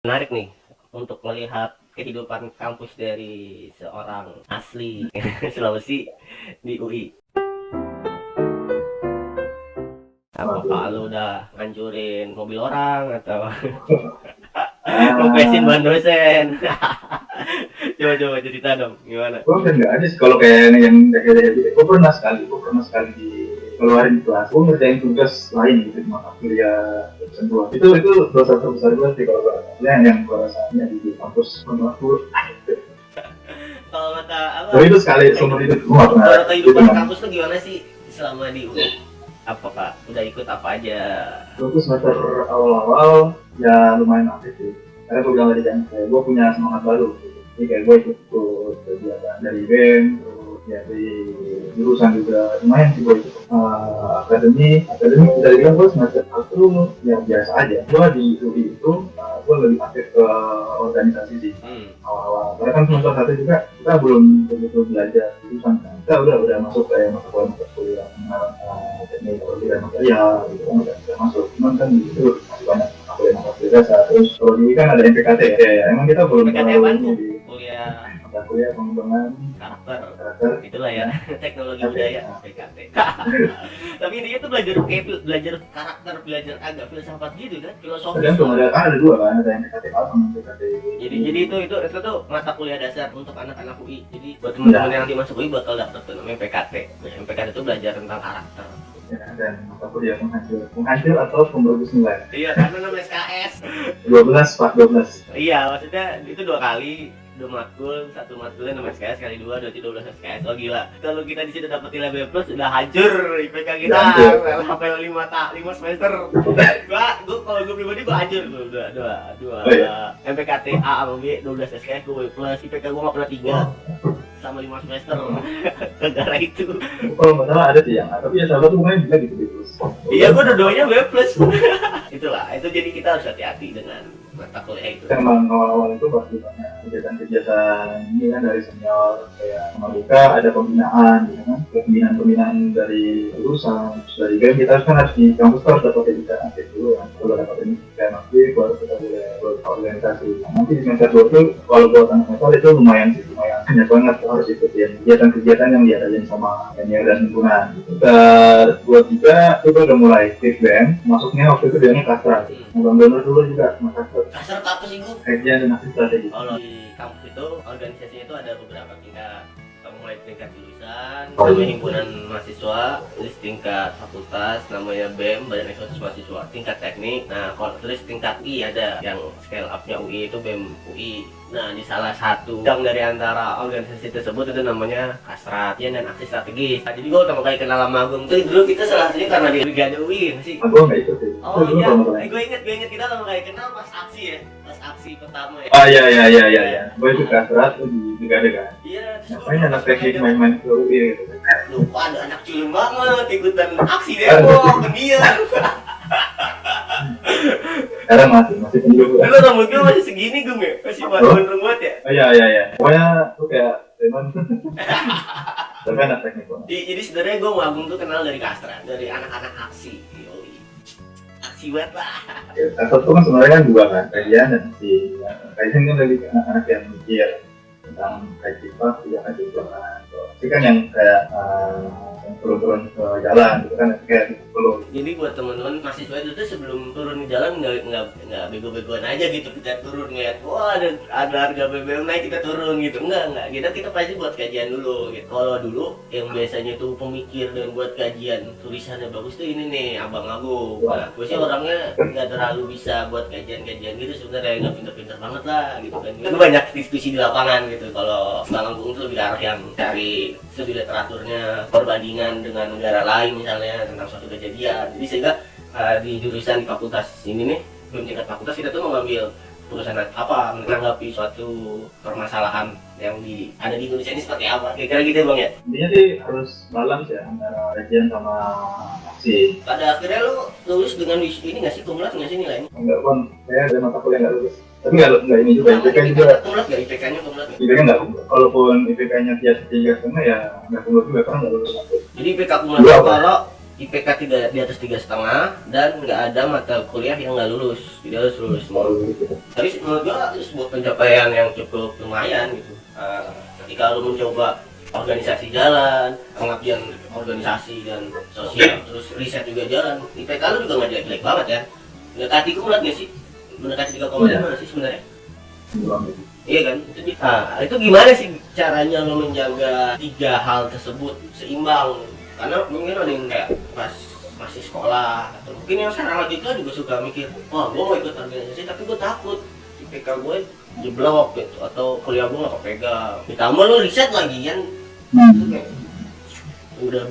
Menarik nih untuk melihat kehidupan kampus dari seorang asli Sulawesi di UI. Apakah lu udah ngancurin mobil orang atau ngepesin ban dosen? Coba cerita dong, gimana? Gue kan nggak ada sih kalau kayak yang kayak gitu. Gue pernah sekali dikeluarin di kelas. Gue ngerjain tugas lain gitu di mata kuliah dosen gue. Itu dosa terbesar gue sih kalau yang gue rasanya di kampus menurut gue. Kalau mata apa? Tapi itu sekali seumur hidup gue nggak pernah. Kalau kehidupan kampus tuh gimana sih selama di UI? Apakah udah ikut apa aja? Gue tuh semester awal-awal ya lumayan aktif sih. Karena gue bilang tadi kan, kayak gue punya semangat baru. Jadi kayak gue ikut kegiatan dari BEM, terus ya dari jurusan juga lumayan sih gue ikut akademi dari bilang gue semester satu ya biasa aja. Gue di UI itu gue lebih aktif ke organisasi sih awal-awal. Karena kan semester satu juga kita belum begitu belajar jurusan kan. Kita udah masuk kayak mata kuliah teknik dan material gitu kan udah masuk. Cuman kan di situ masih banyak mata kuliah dasar. Terus kalau di UI kan ada MPKT ya. Emang kita belum PKT apaan tuh? Kuliah pengembangan karakter itulah ya, teknologi budaya PKT. Tapi intinya tuh belajar karakter, belajar agak filsafat gitu kan, filosofis. Tergantung ada dua kan, ada yang PKT A sama PKT. Jadi itu tuh mata kuliah dasar untuk anak-anak UI. Jadi buat teman-teman yang nanti masuk UI bakal daftar tuh namanya PKT. PKT itu belajar tentang karakter. Ya, dan mata kuliah penghancur atau pembagus nilai. Iya, karena namanya SKS. 12 Pak 12. Iya, maksudnya itu 2 kali. 2 matkul, 1 matkulnya namanya SKS kali 2 berarti 12 SKS. Oh gila. Kalau kita di situ dapat nilai B+ udah hancur IPK kita. Sampai 5 semester. Gua kalau gue pribadi gua hancur tuh. Dua MPKT A sama B 12 SKS gue B+. IPK gua enggak pernah 3 sama 5 semester. Gara itu. Kalau nggak salah ada sih yang tapi ya salah tuh pokoknya bisa gitu. Iya, gua dua-duanya B+. Itulah, itu jadi kita harus hati-hati dengan mata kuliah itu. Emang awal-awal itu pasti banyak kegiatan-kegiatan ini kan dari senior kayak sama Luka ada pembinaan gitu kan, pembinaan dari jurusan, dari BEM kita kan harus di kampus harus dapat kegiatan aktif dulu kan, kalau dapat ini kayak aktif baru kita boleh berorganisasi. Nanti di semester 2 tuh kalau buat anak semester itu lumayan banyak banget harus ikutin kegiatan-kegiatan yang diadain sama senior dan lingkungan. Buat 3 itu udah mulai aktif BEM, masuknya waktu itu dia kastra. Bener dulu juga Makassar. Kasar apa sih gua? Kajian dan aksi strategi. Kalau di kampus itu organisasinya itu ada beberapa tingkat. Mulai tingkat jurusan, namanya himpunan mahasiswa, terus tingkat fakultas, namanya BEM, Badan Eksekutif Mahasiswa, tingkat teknik. Nah, kalau terus tingkat I ada yang scale up-nya UI itu BEM UI. Nah, di salah satu yang dari antara organisasi tersebut itu namanya Kasrat dan aksi strategis. Nah, jadi gue pertama kali kenal sama Agung tuh dulu kita salah satunya karena di Brigade UI sih. Agung nggak ikut sih. Oh iya, gue inget kita pertama kali kenal pas aksi ya, pas aksi pertama ya. Oh iya. Gue ikut Kasrat tuh di Brigade kan. Iya. Ngapain anak teknik main-main ke UI gitu. Lupa ada anak culun banget ikutan aksi demo pendiam. Sekarang masih pendiam. Dulu rambut gue masih segini gue ya, masih gondrong banget ya. Oh iya. Pokoknya tuh kayak teman. Tapi anak teknik banget. Jadi sebenarnya gue sama Agung tuh kenal dari Kastra, dari anak-anak aksi. Aksi banget lah. Kastra tuh kan sebenarnya kan dua kan, kajian dan aksi. Kajian kan dari anak-anak yang mikir tentang kayak sifat, ya kan juga kan. Tapi kan yang kayak yang turun-turun ke jalan gitu kan kayak belum. Jadi buat teman-teman mahasiswa itu tuh sebelum turun ke jalan nggak bego-begoan aja gitu, kita turun ngeliat wah ada harga BBM naik kita turun gitu, enggak kita pasti buat kajian dulu gitu. Kalau dulu yang biasanya tuh pemikir dan buat kajian tulisannya bagus tuh ini nih Abang Agung. Nah, gue sih orangnya nggak terlalu bisa buat kajian-kajian gitu sebenarnya, nggak pinter-pinter banget lah gitu kan. Itu banyak diskusi di lapangan gitu. Kalau Bang Agung tuh lebih ke arah yang cari studi literaturnya, perbandingan dengan negara lain misalnya tentang suatu kejadian. Jadi sehingga di jurusan di fakultas ini nih, belum tingkat fakultas kita tuh mengambil urusan apa, menanggapi suatu permasalahan yang ada di Indonesia ini seperti apa, kira-kira gitu Bang ya? Intinya sih harus balance ya antara kajian sama aksi. Pada akhirnya lu lulus dengan ini nggak sih, kumlat nggak sih nilainya? Enggak Bang, saya ada mata kuliah nggak lulus. Tapi nggak ini juga, IPK juga. Kumlat nggak? IPK-nya kumlat nggak? IPK nggak kumlat. Kalaupun IPK-nya dia 3 setengah ya nggak kumlat juga karena nggak lulus. Jadi IPK kumlat kalau IPK di atas 3,5 dan nggak ada mata kuliah yang nggak lulus, jadi harus lulus semua. Tapi menurut gua itu sebuah pencapaian yang cukup lumayan gitu. Ketika lu mencoba organisasi jalan, pengabdian organisasi dan sosial, terus riset juga jalan, IPK lu juga nggak jelek-jelek banget ya. Mendekati kumlat nggak sih? Mendekati 3,5 sih sebenarnya? Iya kan? Itu gimana sih caranya lo menjaga 3 hal tersebut seimbang? Karena mungkin ada yang kayak pas masih sekolah, atau mungkin yang sekarang lagi kan juga suka mikir, wah gue mau ikut organisasi tapi gue takut IPK gue jeblok gitu, atau kuliah gue gak kepegang. Ditambah lo riset lagi kan, udah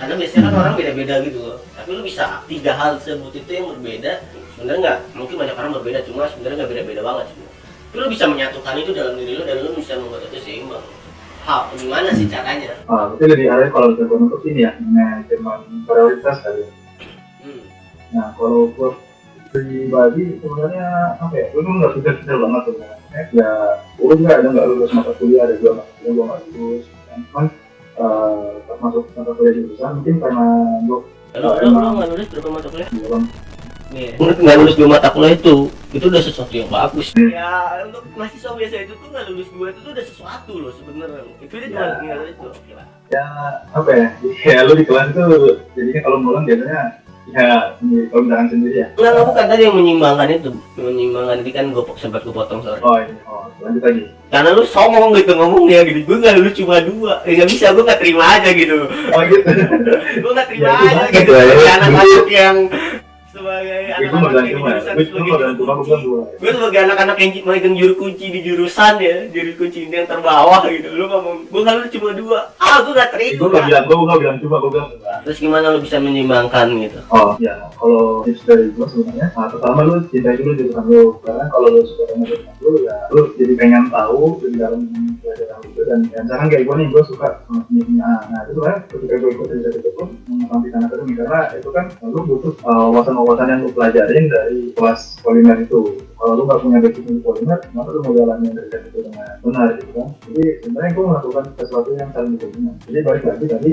karena biasanya kan orang beda-beda gitu loh. Tapi lo bisa 3 hal tersebut itu yang berbeda, sebenarnya nggak, mungkin banyak orang berbeda, cuma sebenarnya nggak beda-beda banget sih. Tapi lo bisa menyatukan itu dalam diri lo dan lo bisa membuat itu seimbang. Gimana sih caranya? Itu lebih arah kalau kita untuk ini ya, manajemen prioritas kali. Nah, kalau buat pribadi sebenarnya apa ya? Lu nggak pintar-pintar banget sebenarnya. Ya, gue juga ada nggak lulus mata kuliah, ada 2 mata kuliah gue nggak lulus. Cuman pas masuk mata kuliah jurusan mungkin karena gue Lo nggak lulus berapa mata kuliah? Iya. Nggak lulus 2 mata kuliah itu udah sesuatu yang bagus. Ya untuk mahasiswa biasa itu tuh nggak lulus 2 itu tuh udah sesuatu loh sebenarnya. Itu dia cuma nggak lulus 2. Gila. Ya apa ya? Ya lu di kelas itu jadinya kalau ngulang biasanya ya sendiri, kalau misalkan sendiri ya. Nggak bukan tadi yang menyimbangkan itu. Menyimbangkan itu kan sempat gue potong sorry. Lanjut lagi. Karena lu songong gitu ngomongnya gitu, gue nggak lulus cuma 2, nggak bisa, gue nggak terima aja gitu. Gitu. Gue nggak terima Ya, aja gitu. ya. Anak-anak yang sebagai anak-anak yang gue sebagai anak-anak yang megang juru kunci di jurusan ya, juru kunci yang terbawah gitu, lu ngomong gue nggak lulus cuma 2, gue nggak terima. Gue nggak bilang cuma, gue bilang enggak. Terus gimana lu bisa menyimbangkan gitu? Ya kalau tips dari gue sebenarnya, pertama lu cintai dulu jurusan lu, karena kalau lu suka sama jurusan lu ya lu jadi pengen tahu lebih dalam pelajaran itu. Dan misalkan kayak gue nih, gue suka sama kimia. Nah itu sebenarnya ketika gue ikut riset itu pun mengambil akademik, karena itu kan lu butuh wawasan yang lu pelajarin dari kelas polimer itu. Kalau lu nggak punya basic di polimer, maka lu mau jalanin riset itu dengan benar gitu kan. Jadi sebenarnya gue melakukan sesuatu yang saling berhubungan. Jadi balik lagi tadi,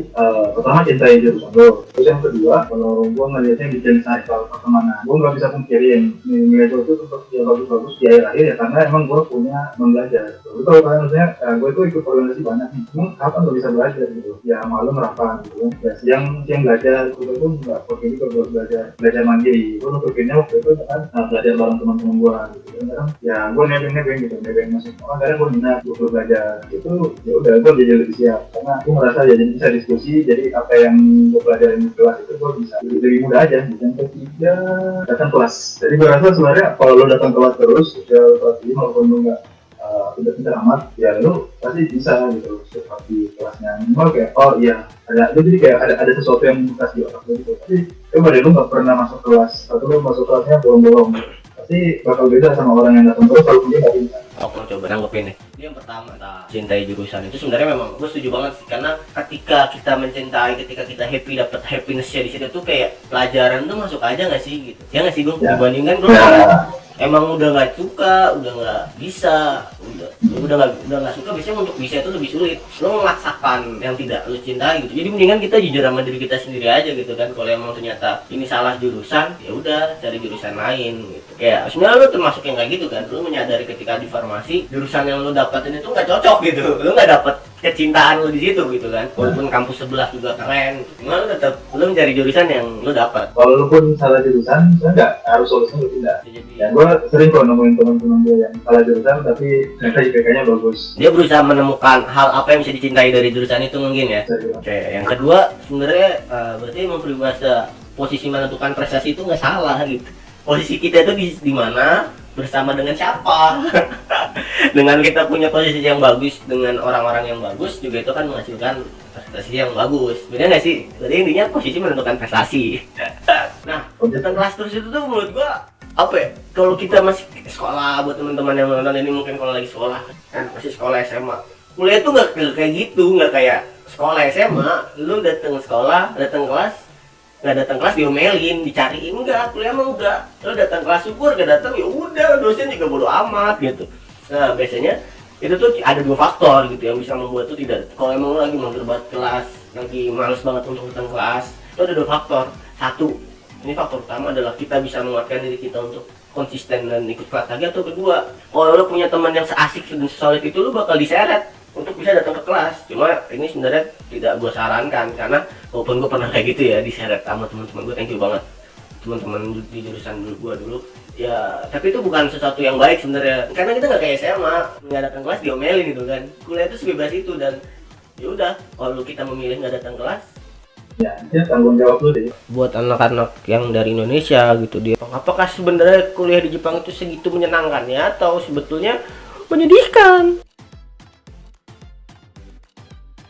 pertama cintai jurusan lu. Terus yang kedua, kalau gue ngelihatnya bikin cycle pertemanan, gue nggak bisa pungkirin nilai gue itu untuk dia bagus-bagus di akhir-akhir ya, karena emang gue punya belajar. Lu tau kan, maksudnya gue tuh ikut organisasi banyak nih, cuma kapan gue bisa belajar gitu? Ya malam rapat gitu kan, ya siang belajar. Gue tuh nggak pakai itu buat belajar mandiri. Gue nutupinnya waktu itu kan belajar bareng teman-teman gue gitu kan. Ya gue nebeng gitu, nebeng masuk sekolah, kadang gue minat gue belajar itu. Ya udah, gue jadi lebih siap karena gue merasa jadi bisa diskusi. Jadi apa yang gue pelajarin di kelas itu gue bisa lebih mudah aja. Yang ketiga, datang kelas. Jadi gue rasa sebenarnya kalau lo datang kelas terus, ya pasti walaupun lo nggak pintar amat, ya lo pasti bisa gitu seperti kelasnya. Minimal kayak ada jadi kayak ada sesuatu yang bekas di otak lo gitu. Tapi coba deh lo nggak pernah masuk kelas atau lo masuk kelasnya bolong-bolong, pasti bakal beda sama orang yang datang terus kalau dia nggak pintar. Aku coba nanggepin nih. Yang pertama, cintai jurusan itu sebenarnya memang gue setuju banget sih, karena ketika kita mencintai, ketika kita happy, dapat happinessnya di situ tuh kayak pelajaran tuh masuk aja nggak sih gitu. Ya nggak sih gue dibandingkan gue emang udah nggak suka, udah nggak bisa, udah nggak suka, biasanya untuk bisa itu lebih sulit. Lo memaksakan yang tidak lo cintai gitu. Jadi mendingan kita jujur sama diri kita sendiri aja gitu kan. Kalau emang ternyata ini salah jurusan, ya udah cari jurusan lain gitu. Ya sebenarnya lo termasuk yang kayak gitu kan. Lo menyadari ketika di farmasi jurusan yang lo dapatin itu nggak cocok gitu. Lo nggak dapet kecintaan lo di situ gitu kan. Walaupun kampus sebelah juga keren, cuma lo tetap lo mencari jurusan yang lo dapat. Kalau lo pun salah jurusan, nggak harus solusinya lo pindah. Ya gue sering kok nemuin teman-teman gue yang salah jurusan tapi ternyata IPK-nya bagus. Dia berusaha menemukan hal apa yang bisa dicintai dari jurusan itu mungkin ya. Oke, yang kedua sebenarnya berarti emang peribahasa posisi menentukan prestasi itu nggak salah gitu. Posisi kita itu di mana, bersama dengan siapa. Dengan kita punya posisi yang bagus dengan orang-orang yang bagus juga itu kan menghasilkan prestasi yang bagus. Benar nggak sih? Berarti intinya posisi menentukan prestasi. Nah, tentang kelas terus itu tuh menurut gua apa ya? Kalau kita masih kelas buat teman-teman yang nonton ini, mungkin kalau lagi sekolah kan masih sekolah SMA, kuliah tuh nggak kayak gitu, nggak kayak sekolah SMA. Lu datang sekolah, datang kelas, nggak datang kelas diomelin, dicariin, enggak. Kuliah mah enggak, lu datang kelas syukur, nggak datang ya udah, dosen juga bodo amat gitu. Nah biasanya itu tuh ada 2 faktor gitu yang bisa membuat tuh tidak, kalau emang lu lagi mau berbuat kelas, lagi males banget untuk datang kelas, itu ada 2 faktor. Satu, ini faktor utama adalah kita bisa menguatkan diri kita untuk konsisten dan ikut kelas lagi. Atau kedua, kalau lo punya teman yang seasik dan solid itu, lo bakal diseret untuk bisa datang ke kelas. Cuma ini sebenarnya tidak gue sarankan, karena walaupun gue pernah kayak gitu ya, diseret sama teman-teman gue. Thank you banget teman-teman di jurusan gue dulu ya, tapi itu bukan sesuatu yang baik sebenarnya, karena kita nggak kayak SMA nggak datang kelas diomelin gitu kan. Kuliah itu sebebas itu, dan ya udah, kalau kita memilih nggak datang kelas, Ya, itu tanggung jawab lu deh. buat anak-anak yang dari Indonesia gitu, dia apakah sebenarnya kuliah di Jepang itu segitu menyenangkannya atau sebetulnya menyedihkan?